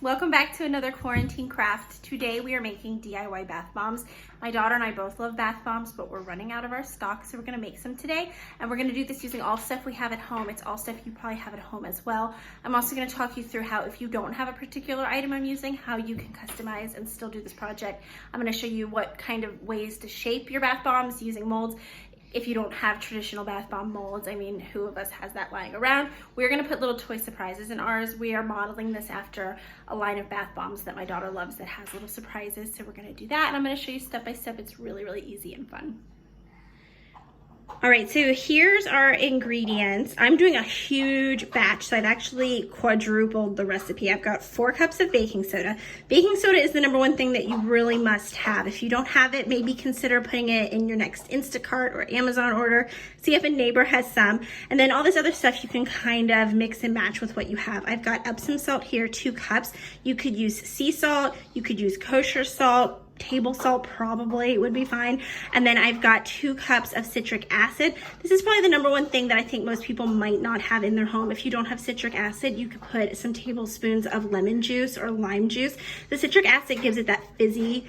welcome back to another quarantine craft. Today we are making DIY bath bombs. My daughter and I both love bath bombs, but we're running out of our stock, so we're gonna make some today. And we're gonna do this using all stuff we have at home. It's all stuff you probably have at home as well. I'm also gonna talk you through how, if you don't have a particular item I'm using, how you can customize and still do this project. I'm gonna show you what kind of ways to shape your bath bombs using molds. If you don't have traditional bath bomb molds, I mean, who of us has that lying around? We're gonna put little toy surprises in ours. We are modeling this after a line of bath bombs that my daughter loves that has little surprises. So we're gonna do that, and I'm gonna show you step by step. It's really, really easy and fun. All right, so here's our ingredients. I'm doing a huge batch, so I've actually quadrupled the recipe. I've got 4 cups of baking soda. Baking soda is the #1 thing that you really must have. If you don't have it, maybe consider putting it in your next Instacart or Amazon order. See if a neighbor has some. And then all this other stuff you can kind of mix and match with what you have. I've got Epsom salt here, 2 cups. You could use sea salt, you could use kosher salt, table salt probably would be fine. And then I've got 2 cups of citric acid. This is probably the #1 thing that I think most people might not have in their home. If you don't have citric acid, you could put some tablespoons of lemon juice or lime juice. The citric acid gives it that fizzy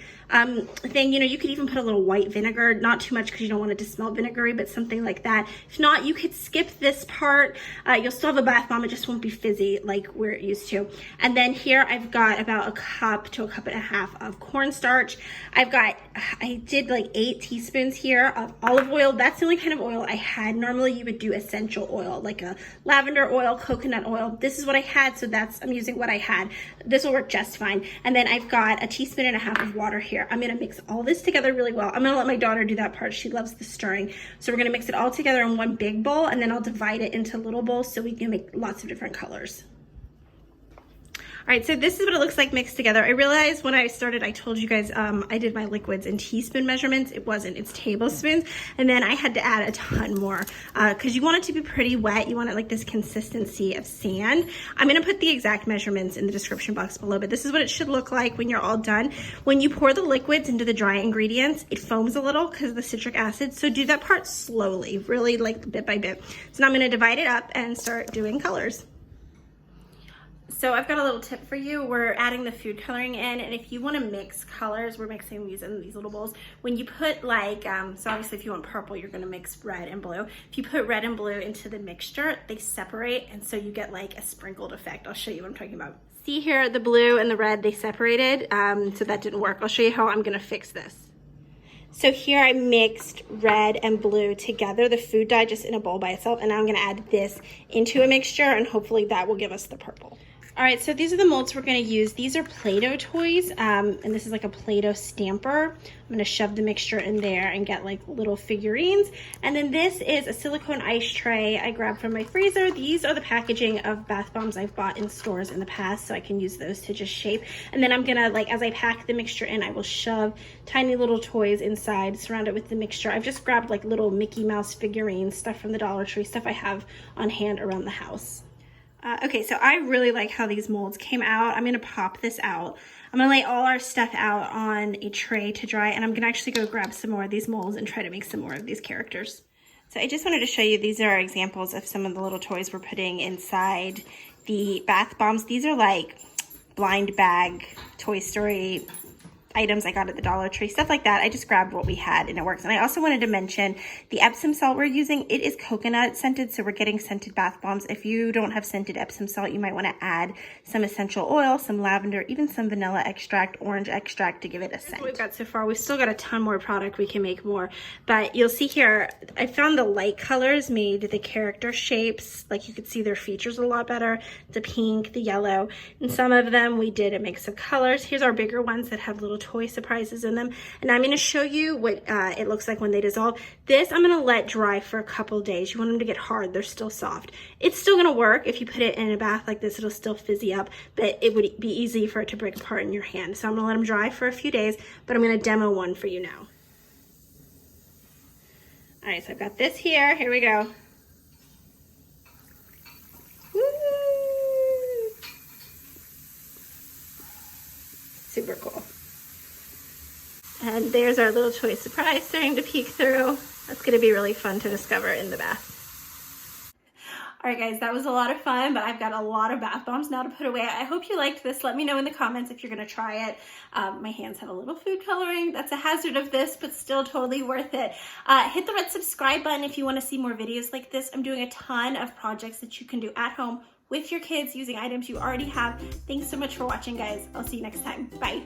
thing. You know, you could even put a little white vinegar, not too much because you don't want it to smell vinegary, but something like that. If not, you could skip this part. You'll still have a bath bomb, it just won't be fizzy like we're used to. And then here I've got about 1 cup to 1.5 cups of cornstarch. I did like 8 teaspoons here of olive oil. That's the only kind of oil I had. Normally you would do essential oil, like a lavender oil, coconut oil. This is what I had, so I'm using what I had. This will work just fine. And then I've got 1.5 teaspoons of water here. I'm gonna mix all this together really well. I'm gonna let my daughter do that part. She loves the stirring. So we're gonna mix it all together in one big bowl, and then I'll divide it into little bowls so we can make lots of different colors. All right, so this is what it looks like mixed together. I realized when I started, I told you guys I did my liquids in teaspoon measurements. It wasn't, it's tablespoons. And then I had to add a ton more because you want it to be pretty wet. You want it like this consistency of sand. I'm gonna put the exact measurements in the description box below, but this is what it should look like when you're all done. When you pour the liquids into the dry ingredients, it foams a little because of the citric acid. So do that part slowly, really like bit by bit. So now I'm gonna divide it up and start doing colors. So I've got a little tip for you. We're adding the food coloring in, and if you want to mix colors, we're mixing these in these little bowls. When you put like, so obviously if you want purple, you're going to mix red and blue. If you put red and blue into the mixture, they separate, and so you get like a sprinkled effect. I'll show you what I'm talking about. See here, the blue and the red, they separated, so that didn't work. I'll show you how I'm going to fix this. So here I mixed red and blue together, the food dye just in a bowl by itself, and now I'm going to add this into a mixture, and hopefully that will give us the purple. All right, so these are the molds we're gonna use. These are Play-Doh toys, and this is like a Play-Doh stamper. I'm gonna shove the mixture in there and get like little figurines. And then this is a silicone ice tray I grabbed from my freezer. These are the packaging of bath bombs I've bought in stores in the past, so I can use those to just shape. And then I'm gonna, like, as I pack the mixture in, I will shove tiny little toys inside, surround it with the mixture. I've just grabbed like little Mickey Mouse figurines, stuff from the Dollar Tree, stuff I have on hand around the house. Okay, so I really like how these molds came out. I'm gonna pop this out. I'm gonna lay all our stuff out on a tray to dry, and I'm gonna actually go grab some more of these molds and try to make some more of these characters. So I just wanted to show you, these are examples of some of the little toys we're putting inside the bath bombs. These are like blind bag Toy Story items I got at the Dollar Tree, stuff like that. I just grabbed what we had and it works. And I also wanted to mention the Epsom salt we're using. It is coconut scented, so we're getting scented bath bombs. If you don't have scented Epsom salt, you might want to add some essential oil, some lavender, even some vanilla extract, orange extract to give it a scent. That's what we've got so far. We've still got a ton more product. We can make more, but you'll see here, I found the light colors made the character shapes, like you could see their features a lot better. The pink, the yellow, and some of them we did a mix of colors. Here's our bigger ones that have little toy surprises in them, and I'm going to show you what it looks like when they dissolve. This I'm going to let dry for a couple days. You want them to get hard, they're still soft. It's still going to work. If you put it in a bath like this, it'll still fizzy up, but it would be easy for it to break apart in your hand. So I'm going to let them dry for a few days, but I'm going to demo one for you now. All right, so I've got this here. Here we go. Woo! Super cool. And there's our little toy surprise starting to peek through. That's gonna be really fun to discover in the bath. All right, guys, that was a lot of fun, but I've got a lot of bath bombs now to put away. I hope you liked this. Let me know in the comments if you're gonna try it. My hands have a little food coloring. That's a hazard of this, but still totally worth it. Hit the red subscribe button if you wanna see more videos like this. I'm doing a ton of projects that you can do at home with your kids using items you already have. Thanks so much for watching, guys. I'll see you next time. Bye.